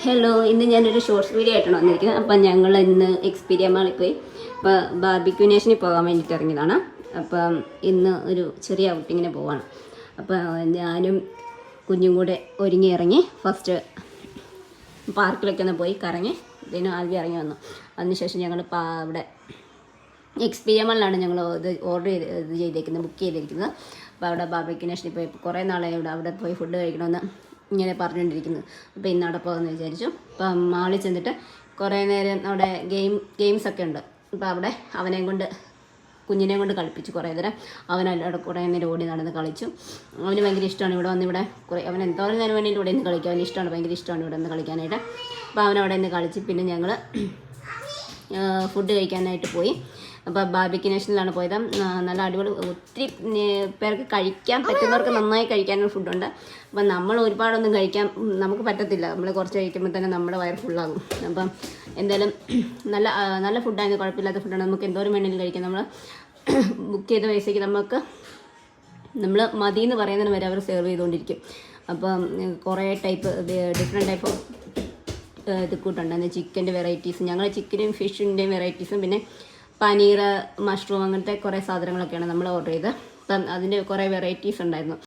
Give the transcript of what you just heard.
Hello, ഇന്ന് ഞാനൊരു shorts video ആയിട്ടാണ് വന്നിരിക്കുന്നത്. അപ്പം ഞങ്ങൾ ഇന്ന് എക്സ്പീരിയ മാളിൽ പോയി ഇപ്പോൾ ബാർബിക്യൂ നേഷനിൽ പോകാൻ വേണ്ടിയിട്ട് ഇറങ്ങിയതാണ്. അപ്പം ഇന്ന് ഒരു ചെറിയ ഔട്ടിങ്ങിന് പോവാണ്. അപ്പോൾ ഞാനും കുഞ്ഞും കൂടെ ഒരുങ്ങി ഇറങ്ങി ഫസ്റ്റ് പാർക്കിലൊക്കെ ഒന്ന് പോയി കറങ്ങി പിന്നെ ആൽവി ഇറങ്ങി വന്നു. അതിനുശേഷം ഞങ്ങൾ അവിടെ എക്സ്പീരിയ മാളിലാണ് ഞങ്ങൾ ഇത് ഓർഡർ ചെയ്തേക്കുന്നത്, ബുക്ക് ചെയ്തിരിക്കുന്നത്. അപ്പോൾ അവിടെ ബാർബിക്യൂ നേഷനിൽ പോയി കുറേ നാളായി അവിടെ പോയി ഫുഡ് കഴിക്കണമെന്ന് ഇങ്ങനെ പറഞ്ഞുകൊണ്ടിരിക്കുന്നത്. അപ്പോൾ ഇന്ന് അവിടെ പോകുമെന്ന് വിചാരിച്ചു. അപ്പം മാളിൽ ചെന്നിട്ട് കുറേ നേരം അവിടെ ഗെയിംസൊക്കെ ഉണ്ട്. അപ്പോൾ അവിടെ കുഞ്ഞിനെയും കൊണ്ട് കളിപ്പിച്ചു കുറേ നേരം. അവനവിടെ കുറേ നേരം ഓടി നടന്ന് കളിച്ചു. അവന് ഭയങ്കര ഇഷ്ടമാണ് ഇവിടെ വന്ന് അവൻ എന്തോരം നേരം വേണ്ടിയിട്ട് ഇവിടെ നിന്ന് കളിക്കും. അവന് ഇഷ്ടമാണ്, ഭയങ്കര ഇഷ്ടമാണ് ഇവിടെ നിന്ന് കളിക്കാനായിട്ട്. അപ്പോൾ അവനവിടെ നിന്ന് കളിച്ച് പിന്നെ ഞങ്ങൾ ഫുഡ് കഴിക്കാനായിട്ട് പോയി. അപ്പോൾ ബാർബിക്യൂ നേഷനിലാണ് പോയത്. നല്ല അടിപൊളി, ഒത്തിരി പേർക്ക് കഴിക്കാൻ പറ്റുന്നവർക്ക് നന്നായി കഴിക്കാനുള്ള ഫുഡുണ്ട്. അപ്പം നമ്മൾ ഒരുപാടൊന്നും കഴിക്കാൻ നമുക്ക് പറ്റത്തില്ല. നമ്മൾ കുറച്ച് കഴിക്കുമ്പോൾ തന്നെ നമ്മുടെ വയർ ഫുള്ളാകും. അപ്പം എന്തായാലും നല്ല ഫുഡായിരുന്നു, കുഴപ്പമില്ലാത്ത ഫുഡാണ്. നമുക്ക് എന്തോരം വേണമെങ്കിലും കഴിക്കാം. നമ്മൾ ബുക്ക് ചെയ്ത പൈസയ്ക്ക് നമ്മൾ മതി എന്ന് പറയുന്നതിന് വരെ അവർ സെർവ് ചെയ്തുകൊണ്ടിരിക്കും. അപ്പം കുറേ ഡിഫറെൻറ്റ് ടൈപ്പ് ഓഫ് ഇത് കൂട്ടുണ്ടായിരുന്നു. ചിക്കൻ്റെ വെറൈറ്റീസ്, ഞങ്ങൾ ചിക്കനും ഫിഷിൻ്റെയും വെറൈറ്റീസും പിന്നെ പനീർ, മഷ്റൂം അങ്ങനത്തെ കുറേ സാധനങ്ങളൊക്കെയാണ് നമ്മൾ ഓർഡർ ചെയ്തത്. അപ്പം അതിൻ്റെ കുറേ വെറൈറ്റീസ് ഉണ്ടായിരുന്നു.